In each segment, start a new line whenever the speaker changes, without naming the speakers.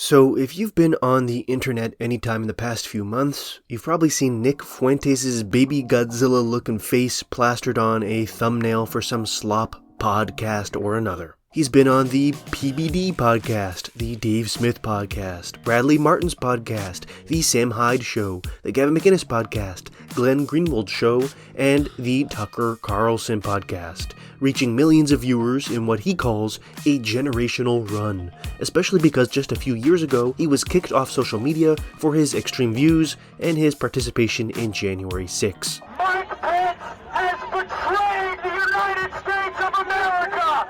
So, if you've been on the internet anytime in the past few months, you've probably seen Nick Fuentes' baby Godzilla-looking face plastered on a thumbnail for some slop podcast or another. He's been on the PBD podcast, the Dave Smith podcast, Bradley Martin's podcast, the Sam Hyde Show, the Gavin McInnes podcast, Glenn Greenwald Show, and the Tucker Carlson podcast, reaching millions of viewers in what he calls a generational run, especially because just a few years ago he was kicked off social media for his extreme views and his participation in January 6.
Mike Pence has betrayed the United States of America!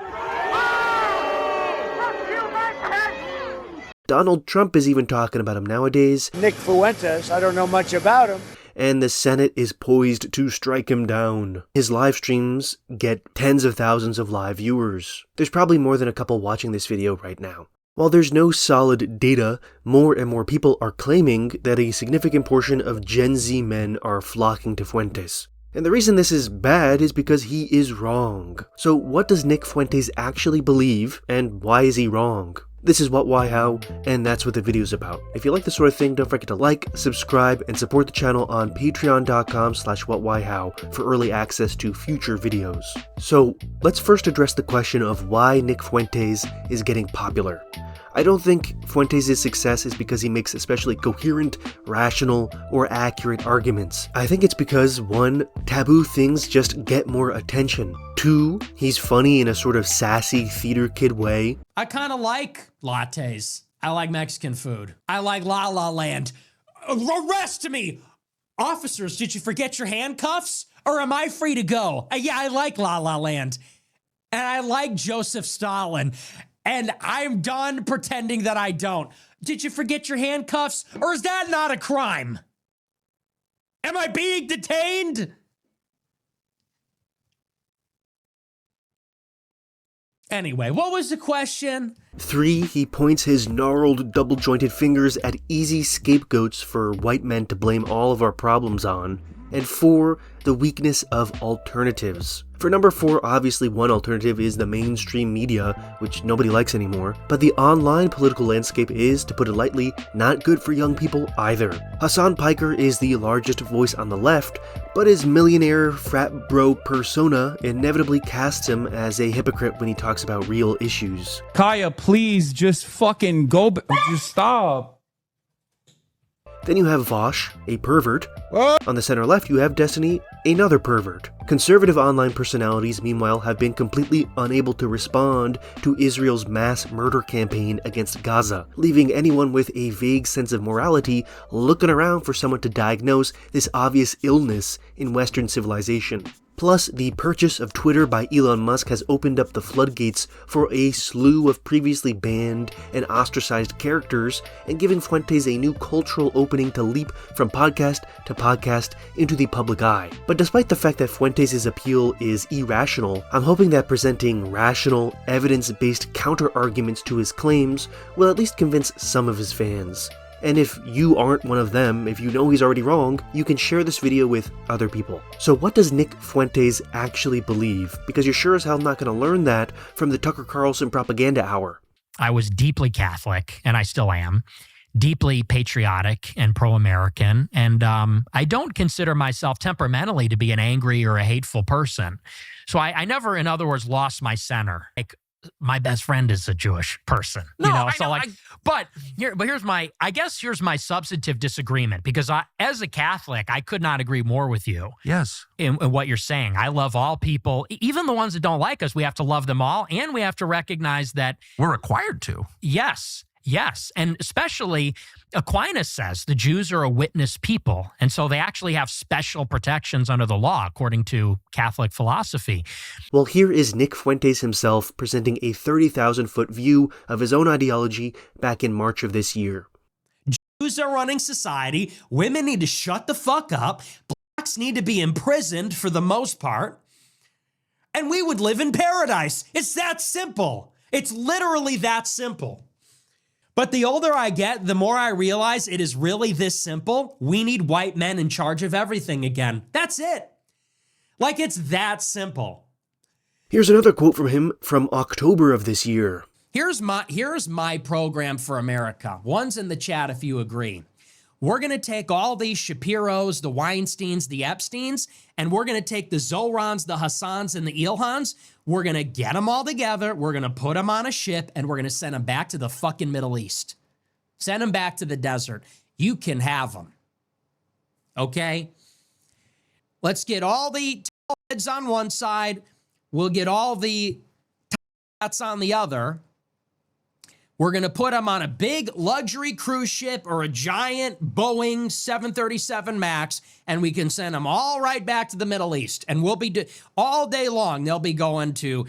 Donald Trump is even talking about him nowadays.
Nick Fuentes, I don't know much about him.
And the Senate is poised to strike him down. His live streams get tens of thousands of live viewers. There's probably more than a couple watching this video right now. While there's no solid data, more and more people are claiming that a significant portion of Gen Z men are flocking to Fuentes. And the reason this is bad is because he is wrong. So what does Nick Fuentes actually believe, and why is he wrong? This is What, Why, How, and that's what the video's about. If you like this sort of thing, don't forget to like, subscribe, and support the channel on patreon.com/whatwhyhow for early access to future videos. So, let's first address the question of why Nick Fuentes is getting popular. I don't think Fuentes' success is because he makes especially coherent, rational, or accurate arguments. I think it's because 1. Taboo things just get more attention. 2. He's funny in a sort of sassy theater kid way.
I kind of like lattes. I like Mexican food. I like La La Land. Arrest me! Officers, did you forget your handcuffs? Or am I free to go? Yeah, I like La La Land. And I like Joseph Stalin. And I'm done pretending that I don't. Did you forget your handcuffs? Or is that not a crime? Am I being detained? Anyway, what was the question?
3. He points his gnarled, double-jointed fingers at easy scapegoats for white men to blame all of our problems on. And 4. The weakness of alternatives. For number 4, obviously one alternative is the mainstream media, which nobody likes anymore, but the online political landscape is, to put it lightly, not good for young people either. Hassan Piker is the largest voice on the left, but his millionaire frat bro persona inevitably casts him as a hypocrite when he talks about real issues.
Kaya, please just fucking go, just stop.
Then you have Vosh, a pervert. On the center left, you have Destiny, another pervert. Conservative online personalities, meanwhile, have been completely unable to respond to Israel's mass murder campaign against Gaza, leaving anyone with a vague sense of morality looking around for someone to diagnose this obvious illness in Western civilization. Plus, the purchase of Twitter by Elon Musk has opened up the floodgates for a slew of previously banned and ostracized characters and giving Fuentes a new cultural opening to leap from podcast to podcast into the public eye. But despite the fact that Fuentes' appeal is irrational, I'm hoping that presenting rational, evidence-based counter-arguments to his claims will at least convince some of his fans. And if you aren't one of them, if you know he's already wrong, you can share this video with other people. So what does Nick Fuentes actually believe? Because you're sure as hell not going to learn that from the Tucker Carlson propaganda hour.
I was deeply Catholic, and I still am, deeply patriotic and pro-American, and I don't consider myself temperamentally to be an angry or a hateful person. So I never, in other words, lost my center. Like, my best friend is a Jewish person, but here's my substantive disagreement, because as a Catholic, I could not agree more with you.
Yes.
In what you're saying. I love all people, even the ones that don't like us. We have to love them all, and we have to recognize that
we're required to.
Yes. And especially Aquinas says the Jews are a witness people. And so they actually have special protections under the law, according to Catholic philosophy.
Well, here is Nick Fuentes himself presenting a 30,000-foot view of his own ideology back in March of this year.
Jews are running society. Women need to shut the fuck up. Blacks need to be imprisoned for the most part. And we would live in paradise. It's that simple. It's literally that simple. But the older I get, the more I realize it is really this simple. We need white men in charge of everything again. That's it. Like, it's that simple.
Here's another quote from him from October of this year.
Here's my program for America. One's in the chat if you agree. We're going to take all these Shapiros, the Weinsteins, the Epsteins, and we're going to take the Zorans, the Hassans, and the Ilhans. We're going to get them all together. We're going to put them on a ship, and we're going to send them back to the fucking Middle East. Send them back to the desert. You can have them. Okay? Let's get all the heads on one side. We'll get all the hats on the other. We're going to put them on a big luxury cruise ship or a giant Boeing 737 MAX, and we can send them all right back to the Middle East. And we'll be all day long. They'll be going to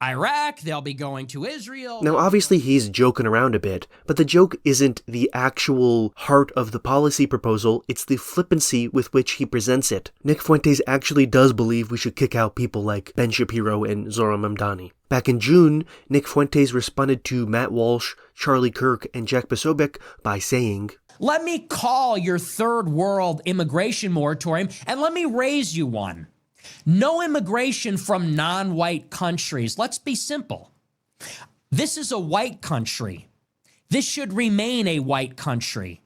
Iraq. They'll be going to Israel.
Now, obviously, he's joking around a bit, but the joke isn't the actual heart of the policy proposal, it's the flippancy with which he presents it. Nick Fuentes actually does believe we should kick out people like Ben Shapiro and Zohran Mamdani. Back in June, Nick Fuentes responded to Matt Walsh, Charlie Kirk, and Jack Posobiec by saying,
"Let me call your third world immigration moratorium and let me raise you one. No immigration from non-white countries. Let's be simple. This is a white country. This should remain a white country.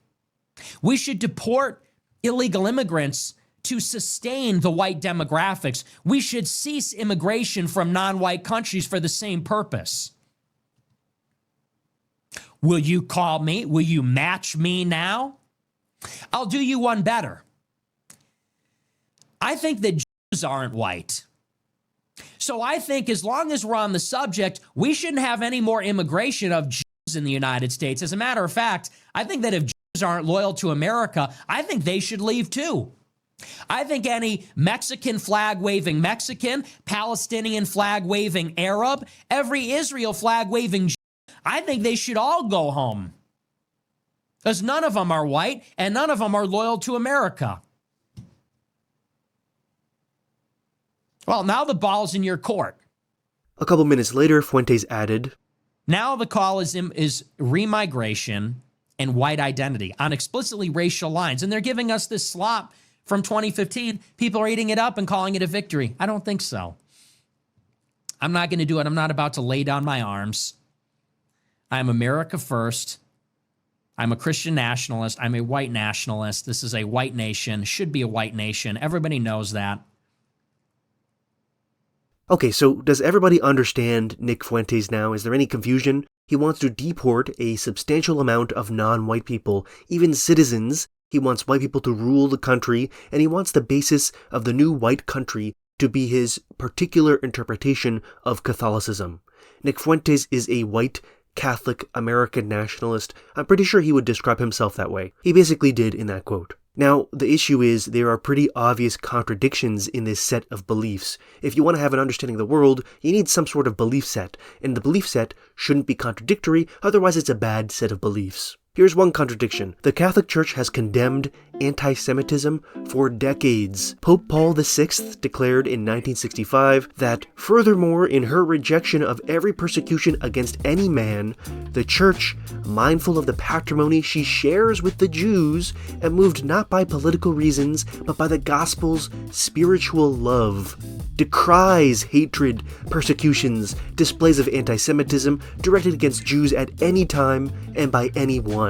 We should deport illegal immigrants to sustain the white demographics. We should cease immigration from non-white countries for the same purpose. Will you call me? Will you match me now? I'll do you one better. I think that Jews aren't white. So I think as long as we're on the subject, we shouldn't have any more immigration of Jews in the United States. As a matter of fact, I think that if Jews aren't loyal to America, I think they should leave too. I think any Mexican flag-waving Mexican, Palestinian flag-waving Arab, every Israel flag-waving Jew, I think they should all go home. Because none of them are white and none of them are loyal to America. Well, now the ball's in your court.
A couple minutes later, Fuentes added,
"Now the call is remigration and white identity on explicitly racial lines. And they're giving us this slop from 2015. People are eating it up and calling it a victory. I don't think so. I'm not going to do it. I'm not about to lay down my arms. I'm America first. I'm a Christian nationalist. I'm a white nationalist. This is a white nation, should be a white nation. Everybody knows that."
Okay, so does everybody understand Nick Fuentes now? Is there any confusion? He wants to deport a substantial amount of non-white people, even citizens. He wants white people to rule the country, and he wants the basis of the new white country to be his particular interpretation of Catholicism. Nick Fuentes is a white Catholic American nationalist. I'm pretty sure he would describe himself that way. He basically did in that quote. Now, the issue is there are pretty obvious contradictions in this set of beliefs. If you want to have an understanding of the world, you need some sort of belief set, and the belief set shouldn't be contradictory, otherwise it's a bad set of beliefs. Here's one contradiction. The Catholic Church has condemned anti-Semitism for decades. Pope Paul VI declared in 1965 that, furthermore, in her rejection of every persecution against any man, the Church, mindful of the patrimony she shares with the Jews, and moved not by political reasons, but by the gospel's spiritual love, decries hatred, persecutions, displays of anti-Semitism directed against Jews at any time and by anyone.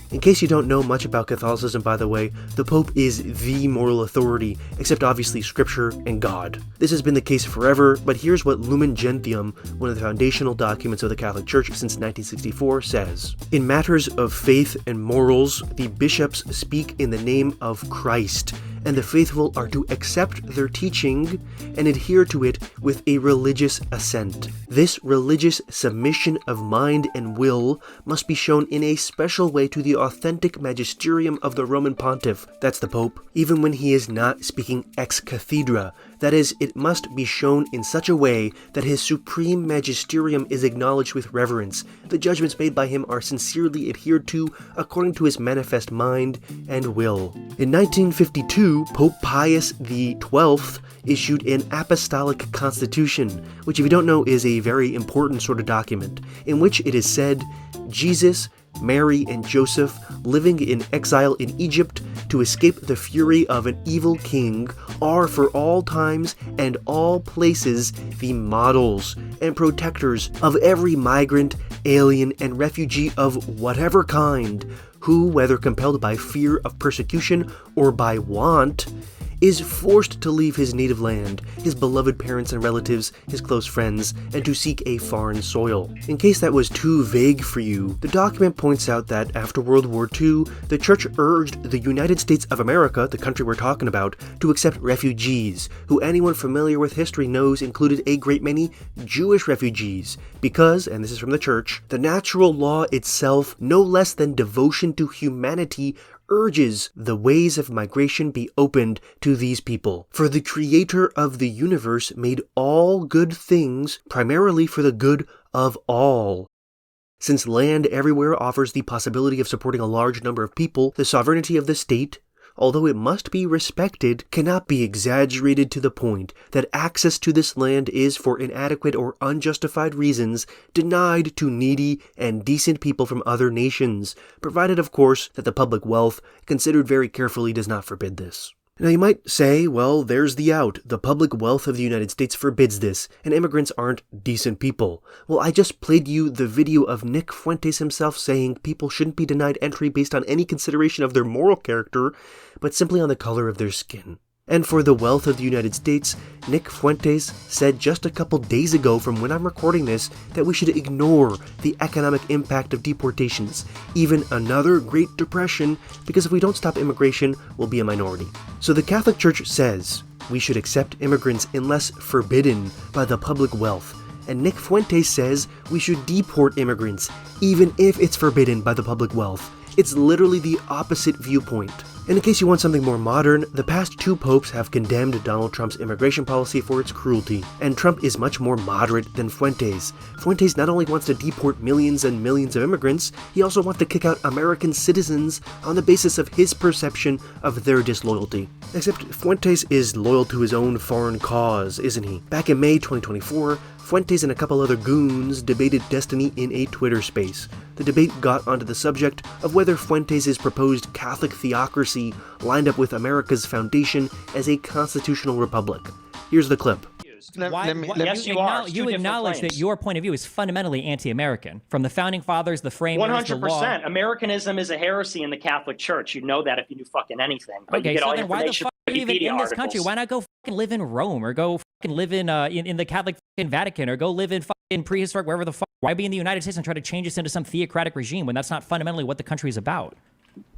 In case you don't know much about Catholicism, by the way, the Pope is the moral authority, except obviously Scripture and God. This has been the case forever, but here's what Lumen Gentium, one of the foundational documents of the Catholic Church since 1964, says. In matters of faith and morals, the bishops speak in the name of Christ, and the faithful are to accept their teaching and adhere to it with a religious assent. This religious submission of mind and will must be shown in a special way to the authentic magisterium of the Roman Pontiff, that's the Pope, even when he is not speaking ex cathedra. That is, it must be shown in such a way that his supreme magisterium is acknowledged with reverence. The judgments made by him are sincerely adhered to according to his manifest mind and will. In 1952, Pope Pius XII issued an apostolic constitution, which if you don't know is a very important sort of document, in which it is said, Jesus, Mary, and Joseph, living in exile in Egypt to escape the fury of an evil king, are for all times and all places the models and protectors of every migrant alien, and refugee of whatever kind, who, whether compelled by fear of persecution or by want, is forced to leave his native land, his beloved parents and relatives, his close friends, and to seek a foreign soil. In case that was too vague for you, the document points out that after World War II, the Church urged the United States of America, the country we're talking about, to accept refugees, who anyone familiar with history knows included a great many Jewish refugees, because, and this is from the Church, the natural law itself, no less than devotion to humanity, urges the ways of migration be opened to these people. For the Creator of the universe made all good things primarily for the good of all. Since land everywhere offers the possibility of supporting a large number of people, the sovereignty of the state, although it must be respected, cannot be exaggerated to the point that access to this land is, for inadequate or unjustified reasons, denied to needy and decent people from other nations, provided, of course, that the public wealth, considered very carefully, does not forbid this. Now you might say, well, there's the out. The public wealth of the United States forbids this, and immigrants aren't decent people. Well, I just played you the video of Nick Fuentes himself saying people shouldn't be denied entry based on any consideration of their moral character, but simply on the color of their skin. And for the wealth of the United States, Nick Fuentes said just a couple days ago from when I'm recording this that we should ignore the economic impact of deportations, even another Great Depression, because if we don't stop immigration, we'll be a minority. So the Catholic Church says we should accept immigrants unless forbidden by the public wealth. And Nick Fuentes says we should deport immigrants, even if it's forbidden by the public wealth. It's literally the opposite viewpoint. And in case you want something more modern, the past two popes have condemned Donald Trump's immigration policy for its cruelty, and Trump is much more moderate than Fuentes. Fuentes not only wants to deport millions and millions of immigrants, he also wants to kick out American citizens on the basis of his perception of their disloyalty. Except Fuentes is loyal to his own foreign cause, isn't he? Back in May 2024, Fuentes and a couple other goons debated destiny in a Twitter space. The debate got onto the subject of whether Fuentes' proposed Catholic theocracy lined up with America's foundation as a constitutional republic. Here's the clip.
You acknowledge that your point of view is fundamentally anti-American. From the founding fathers, the framers, the law.
100%. Americanism is a heresy in the Catholic Church. You'd know that if you knew fucking anything. But
okay,
you get
so
all
then why the fuck are you even in this country? Why not go fucking live in Rome or go fucking live in the Catholic fucking Vatican or go live in fucking prehistoric wherever the fuck? Why be in the United States and try to change us into some theocratic regime when that's not fundamentally what the country is about?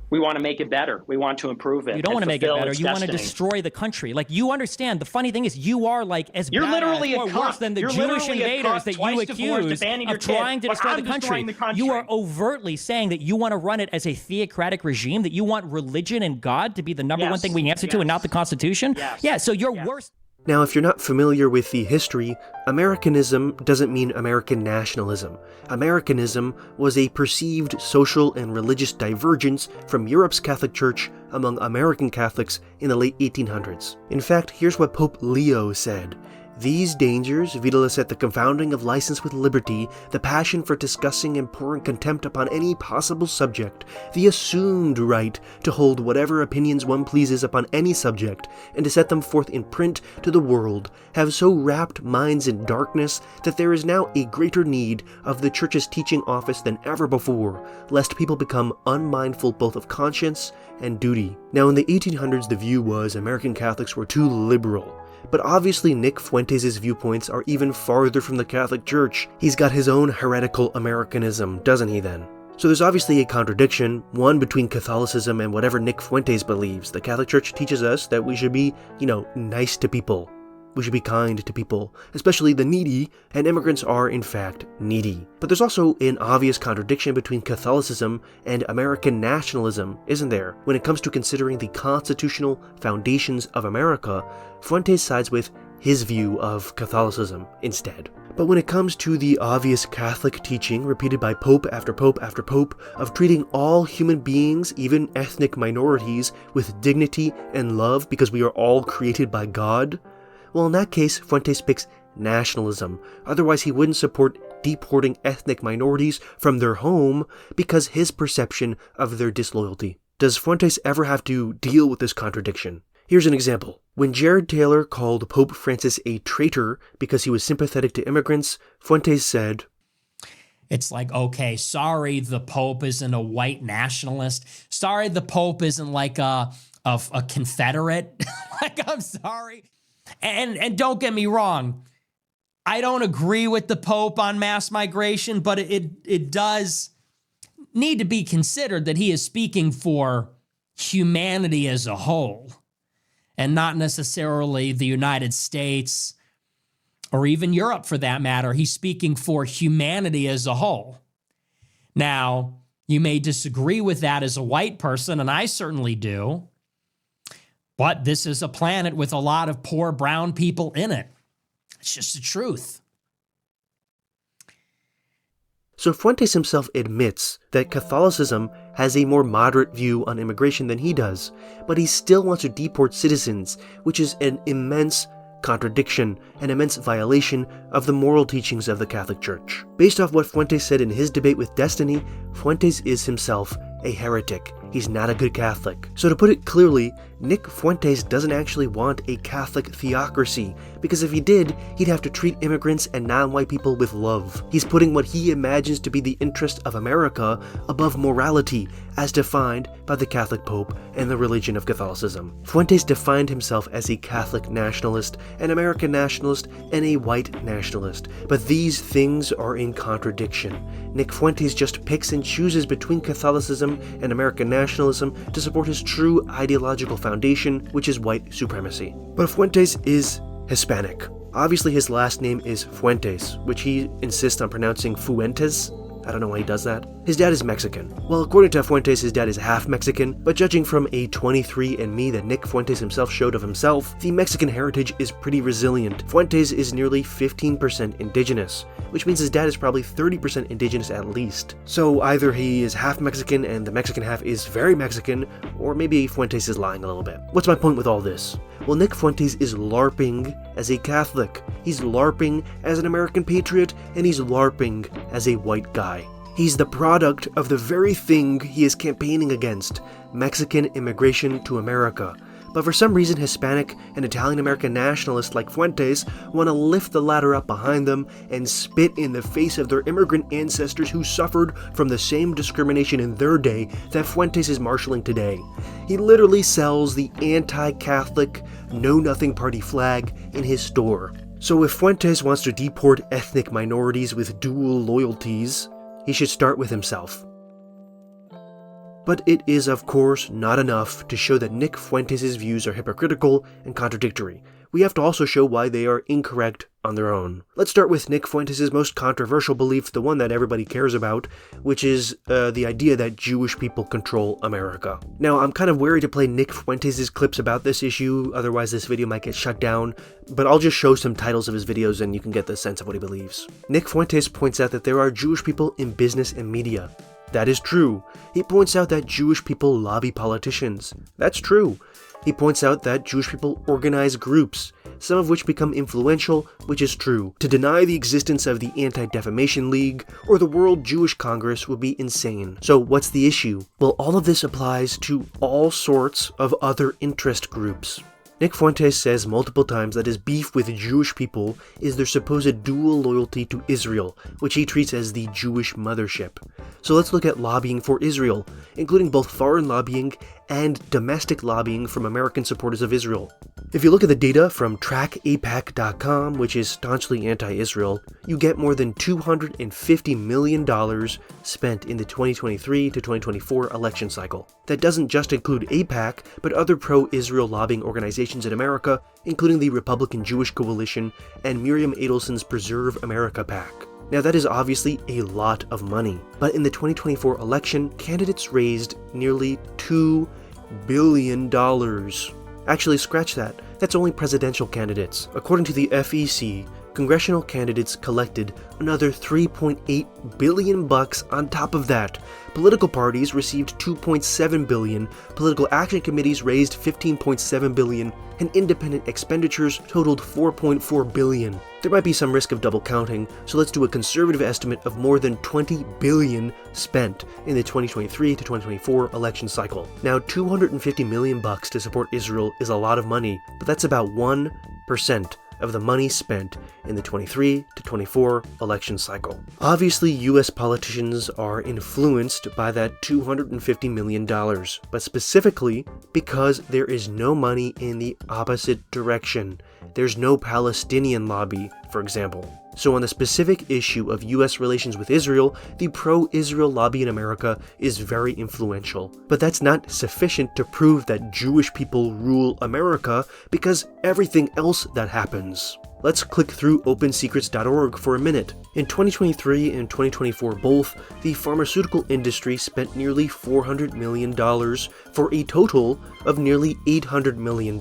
We want to make it better. We want to improve it.
You don't want to make it better. You want to destroy the country. Like, you understand. The funny thing is, you are like as
You're
bad
literally
or worse than the Jewish invaders that you accuse of trying to destroy the country. You are overtly saying that you want to run it as a theocratic regime, that you want religion and God to be the number one thing we answer to and not the Constitution. Yeah, so you're worse.
Now, if you're not familiar with the history, Americanism doesn't mean American nationalism. Americanism was a perceived social and religious divergence from Europe's Catholic Church among American Catholics in the late 1800s. In fact, here's what Pope Leo said. These dangers, viz. at the confounding of license with liberty, the passion for discussing and pouring contempt upon any possible subject, the assumed right to hold whatever opinions one pleases upon any subject, and to set them forth in print to the world, have so wrapped minds in darkness that there is now a greater need of the Church's teaching office than ever before, lest people become unmindful both of conscience and duty. Now, in the 1800s, the view was American Catholics were too liberal. But obviously Nick Fuentes' viewpoints are even farther from the Catholic Church. He's got his own heretical Americanism, doesn't he then? So there's obviously a contradiction, one between Catholicism and whatever Nick Fuentes believes. The Catholic Church teaches us that we should be, nice to people. We should be kind to people, especially the needy, and immigrants are, in fact, needy. But there's also an obvious contradiction between Catholicism and American nationalism, isn't there? When it comes to considering the constitutional foundations of America, Fuentes sides with his view of Catholicism instead. But when it comes to the obvious Catholic teaching repeated by Pope after Pope after Pope of treating all human beings, even ethnic minorities, with dignity and love because we are all created by God, well, in that case, Fuentes picks nationalism. Otherwise, he wouldn't support deporting ethnic minorities from their home because his perception of their disloyalty. Does Fuentes ever have to deal with this contradiction? Here's an example. When Jared Taylor called Pope Francis a traitor because he was sympathetic to immigrants, Fuentes said,
It's like, okay, sorry, the Pope isn't a white nationalist. Sorry, the Pope isn't like a Confederate. Like, I'm sorry. And don't get me wrong, I don't agree with the Pope on mass migration, but it does need to be considered that he is speaking for humanity as a whole and not necessarily the United States or even Europe for that matter. He's speaking for humanity as a whole. Now, you may disagree with that as a white person, and I certainly do, but this is a planet with a lot of poor brown people in it. It's just the truth.
So Fuentes himself admits that Catholicism has a more moderate view on immigration than he does, but he still wants to deport citizens, which is an immense contradiction, an immense violation of the moral teachings of the Catholic Church. Based off what Fuentes said in his debate with Destiny, Fuentes is himself a heretic. He's not a good Catholic. So to put it clearly, Nick Fuentes doesn't actually want a Catholic theocracy, because if he did, he'd have to treat immigrants and non-white people with love. He's putting what he imagines to be the interest of America above morality, as defined by the Catholic Pope and the religion of Catholicism. Fuentes defined himself as a Catholic nationalist, an American nationalist, and a white nationalist, but these things are in contradiction. Nick Fuentes just picks and chooses between Catholicism and American nationalism to support his true ideological foundation, which is white supremacy. But Fuentes is Hispanic. Obviously his last name is Fuentes, which he insists on pronouncing Fuentes. I don't know why he does that. His dad is Mexican. Well, according to Fuentes, his dad is half Mexican, but judging from a 23andMe that Nick Fuentes himself showed of himself, the Mexican heritage is pretty resilient. Fuentes is nearly 15% indigenous, which means his dad is probably 30% indigenous at least. So either he is half Mexican and the Mexican half is very Mexican, or maybe Fuentes is lying a little bit. What's my point with all this? Well, Nick Fuentes is LARPing as a Catholic, he's LARPing as an American patriot, and he's LARPing as a white guy. He's the product of the very thing he is campaigning against, Mexican immigration to America. But for some reason, Hispanic and Italian-American nationalists like Fuentes want to lift the ladder up behind them and spit in the face of their immigrant ancestors who suffered from the same discrimination in their day that Fuentes is marshalling today. He literally sells the anti-Catholic, know-nothing party flag in his store. So if Fuentes wants to deport ethnic minorities with dual loyalties, he should start with himself. But it is, of course, not enough to show that Nick Fuentes' views are hypocritical and contradictory. We have to also show why they are incorrect on their own. Let's start with Nick Fuentes' most controversial belief, the one that everybody cares about, which is the idea that Jewish people control America. Now, I'm kind of wary to play Nick Fuentes' clips about this issue, otherwise this video might get shut down, but I'll just show some titles of his videos and you can get the sense of what he believes. Nick Fuentes points out that there are Jewish people in business and media. That is true. He points out that Jewish people lobby politicians. That's true. He points out that Jewish people organize groups, some of which become influential, which is true. To deny the existence of the Anti-Defamation League or the World Jewish Congress would be insane. So what's the issue? Well, all of this applies to all sorts of other interest groups. Nick Fuentes says multiple times that his beef with Jewish people is their supposed dual loyalty to Israel, which he treats as the Jewish mothership. So let's look at lobbying for Israel, including both foreign lobbying and domestic lobbying from American supporters of Israel. If you look at the data from trackapac.com, which is staunchly anti-Israel, you get more than $250 million spent in the 2023 to 2024 election cycle. That doesn't just include AIPAC, but other pro-Israel lobbying organizations in America, including the Republican Jewish Coalition and Miriam Adelson's Preserve America PAC. Now that is obviously a lot of money, but in the 2024 election, candidates raised nearly $2 billion. Actually, scratch that. That's only presidential candidates. According to the FEC, congressional candidates collected another $3.8 billion on top of that. Political parties received $2.7 billion, political action committees raised $15.7 billion, and independent expenditures totaled $4.4 billion. There might be some risk of double counting, so let's do a conservative estimate of more than $20 billion spent in the 2023 to 2024 election cycle. Now, $250 million to support Israel is a lot of money, but that's about 1% of the money spent in the 23 to 24 election cycle. Obviously, US politicians are influenced by that $250 million, but specifically because there is no money in the opposite direction. There's no Palestinian lobby, for example. So on the specific issue of US relations with Israel, the pro-Israel lobby in America is very influential. But that's not sufficient to prove that Jewish people rule America, because everything else that happens. Let's click through opensecrets.org for a minute. In 2023 and 2024 both, the pharmaceutical industry spent nearly $400 million for a total of nearly $800 million.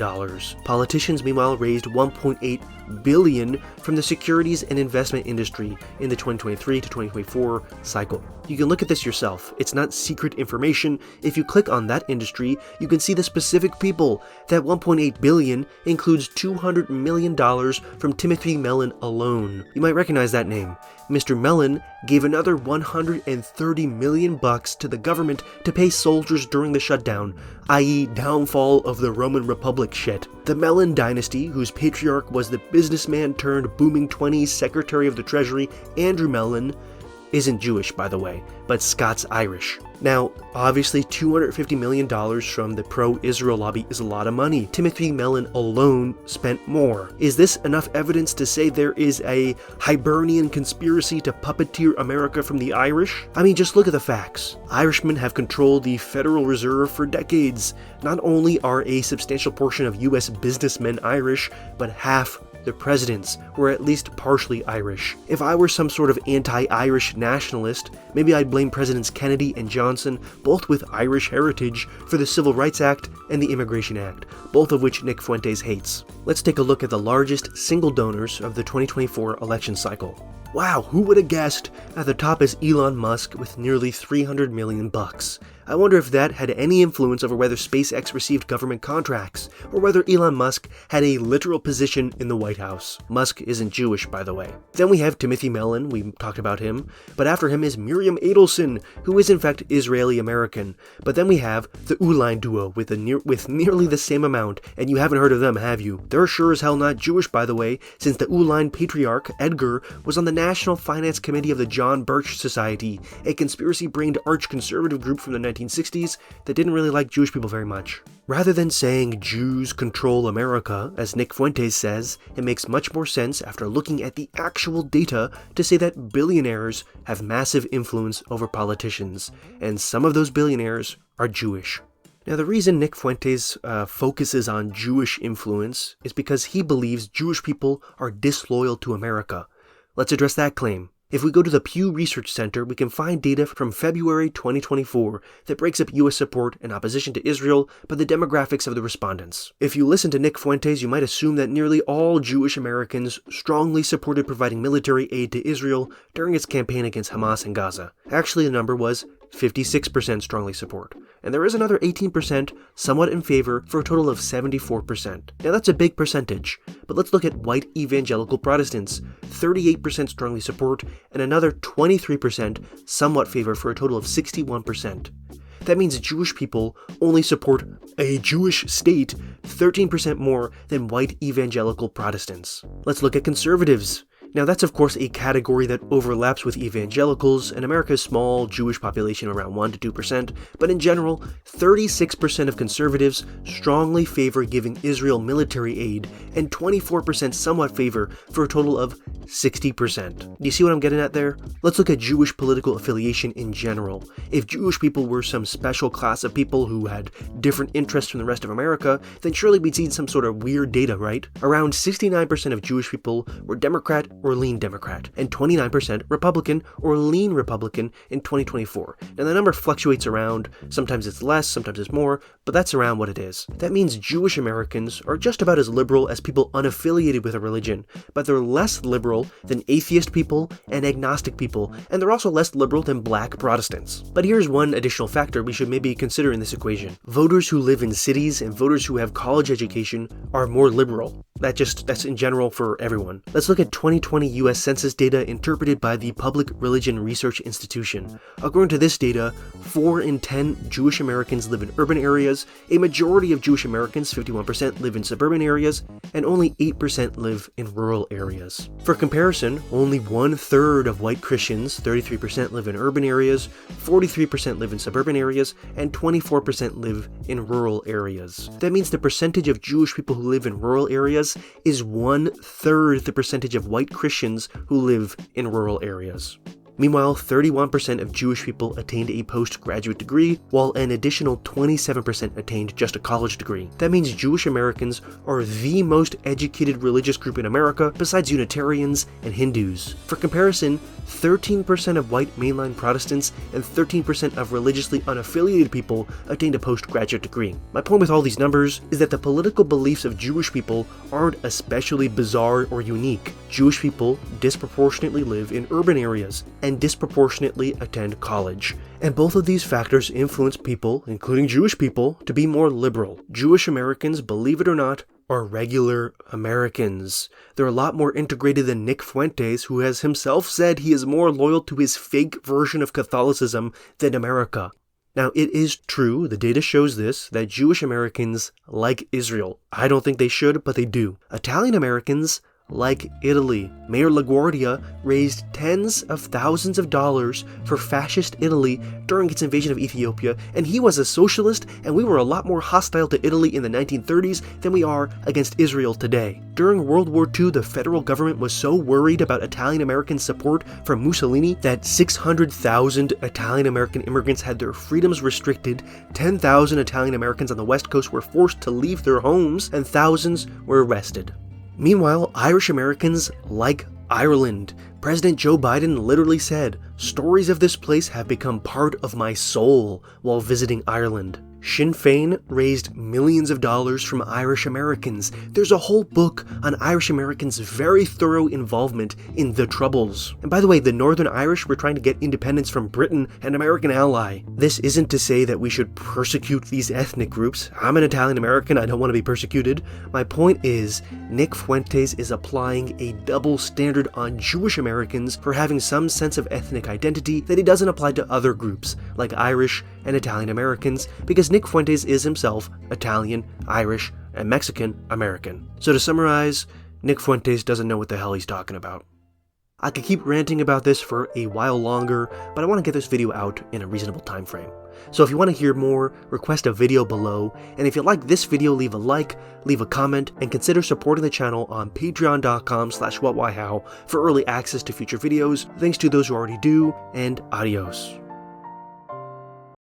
Politicians meanwhile raised $1.8 billion from the securities and investment industry in the 2023 to 2024 cycle. You can look at this yourself. It's not secret information. If you click on that industry, you can see the specific people. That $1.8 billion includes $200 million from Timothy Mellon alone. You might recognize that name. Mr. Mellon gave another $130 million to the government to pay soldiers during the shutdown, i.e. downfall of the Roman Republic shit. The Mellon dynasty, whose patriarch was the businessman turned booming 20s Secretary of the Treasury, Andrew Mellon, isn't Jewish, by the way, but Scots-Irish. Now, obviously $250 million from the pro-Israel lobby is a lot of money. Timothy Mellon alone spent more. Is this enough evidence to say there is a Hibernian conspiracy to puppeteer America from the Irish? I mean, just look at the facts. Irishmen have controlled the Federal Reserve for decades. Not only are a substantial portion of US businessmen Irish, but half the presidents were at least partially Irish. If I were some sort of anti-Irish nationalist, maybe I'd blame Presidents Kennedy and Johnson, both with Irish heritage, for the Civil Rights Act and the Immigration Act, both of which Nick Fuentes hates. Let's take a look at the largest single donors of the 2024 election cycle. Wow, who would have guessed? At the top is Elon Musk with nearly $300 million. I wonder if that had any influence over whether SpaceX received government contracts, or whether Elon Musk had a literal position in the White House. Musk isn't Jewish, by the way. Then we have Timothy Mellon, we talked about him, but after him is Miriam Adelson, who is in fact Israeli-American. But then we have the Uline duo with nearly the same amount, and you haven't heard of them, have you? They're sure as hell not Jewish, by the way, since the Uline patriarch, Edgar, was on the National Finance Committee of the John Birch Society, a conspiracy-brained arch-conservative group from the 1960s that didn't really like Jewish people very much. Rather than saying Jews control America, as Nick Fuentes says, it makes much more sense after looking at the actual data to say that billionaires have massive influence over politicians, and some of those billionaires are Jewish. Now, the reason Nick Fuentes focuses on Jewish influence is because he believes Jewish people are disloyal to America. Let's address that claim. If we go to the Pew Research Center, we can find data from February 2024 that breaks up U.S. support and opposition to Israel by the demographics of the respondents. If you listen to Nick Fuentes, you might assume that nearly all Jewish Americans strongly supported providing military aid to Israel during its campaign against Hamas in Gaza. Actually, the number was 56% strongly support, and there is another 18% somewhat in favor for a total of 74%. Now that's a big percentage, but let's look at white evangelical Protestants, 38% strongly support, and another 23% somewhat favor for a total of 61%. That means Jewish people only support a Jewish state 13% more than white evangelical Protestants. Let's look at conservatives. Now that's of course a category that overlaps with evangelicals and America's small Jewish population around 1 to 2%, but in general, 36% of conservatives strongly favor giving Israel military aid and 24% somewhat favor for a total of 60%. Do you see what I'm getting at there? Let's look at Jewish political affiliation in general. If Jewish people were some special class of people who had different interests from the rest of America, then surely we'd see some sort of weird data, right? Around 69% of Jewish people were Democrat or lean Democrat, and 29% Republican or lean Republican in 2024. Now the number fluctuates around, sometimes it's less, sometimes it's more, but that's around what it is. That means Jewish Americans are just about as liberal as people unaffiliated with a religion, but they're less liberal than atheist people and agnostic people, and they're also less liberal than black Protestants. But here's one additional factor we should maybe consider in this equation. Voters who live in cities and voters who have college education are more liberal. That's in general for everyone. Let's look at 2020 US Census data interpreted by the Public Religion Research Institution. According to this data, 4 in 10 Jewish Americans live in urban areas, a majority of Jewish Americans, 51%, live in suburban areas, and only 8% live in rural areas. For comparison, only 1/3 of white Christians, 33%, live in urban areas, 43% live in suburban areas, and 24% live in rural areas. That means the percentage of Jewish people who live in rural areas is 1/3 the percentage of white Christians who live in rural areas. Meanwhile, 31% of Jewish people attained a postgraduate degree, while an additional 27% attained just a college degree. That means Jewish Americans are the most educated religious group in America, besides Unitarians and Hindus. For comparison, 13% of white mainline Protestants and 13% of religiously unaffiliated people attained a postgraduate degree. My point with all these numbers is that the political beliefs of Jewish people aren't especially bizarre or unique. Jewish people disproportionately live in urban areas and disproportionately attend college. And both of these factors influence people, including Jewish people, to be more liberal. Jewish Americans, believe it or not, are regular Americans. They're a lot more integrated than Nick Fuentes, who has himself said he is more loyal to his fake version of Catholicism than America. Now, it is true, the data shows this, that Jewish Americans like Israel. I don't think they should, but they do. Italian Americans like Italy. Mayor LaGuardia raised tens of thousands of dollars for fascist Italy during its invasion of Ethiopia, and he was a socialist, and we were a lot more hostile to Italy in the 1930s than we are against Israel today. During World War II, the federal government was so worried about Italian American support from Mussolini that 600,000 Italian American immigrants had their freedoms restricted, 10,000 Italian Americans on the West Coast were forced to leave their homes, and thousands were arrested. Meanwhile, Irish Americans like Ireland. President Joe Biden literally said, "Stories of this place have become part of my soul," while visiting Ireland. Sinn Féin raised millions of dollars from Irish Americans. There's a whole book on Irish Americans' very thorough involvement in the Troubles. And by the way, the Northern Irish were trying to get independence from Britain, an American ally. This isn't to say that we should persecute these ethnic groups. I'm an Italian American, I don't want to be persecuted. My point is, Nick Fuentes is applying a double standard on Jewish Americans for having some sense of ethnic identity that he doesn't apply to other groups, like Irish and Italian Americans, because Nick Fuentes is himself Italian, Irish, and Mexican American. So to summarize, Nick Fuentes doesn't know what the hell he's talking about. I could keep ranting about this for a while longer, but I want to get this video out in a reasonable time frame. So if you want to hear more, request a video below, and if you like this video, leave a like, leave a comment, and consider supporting the channel on patreon.com/whatwhyhow for early access to future videos. Thanks to those who already do, and adios.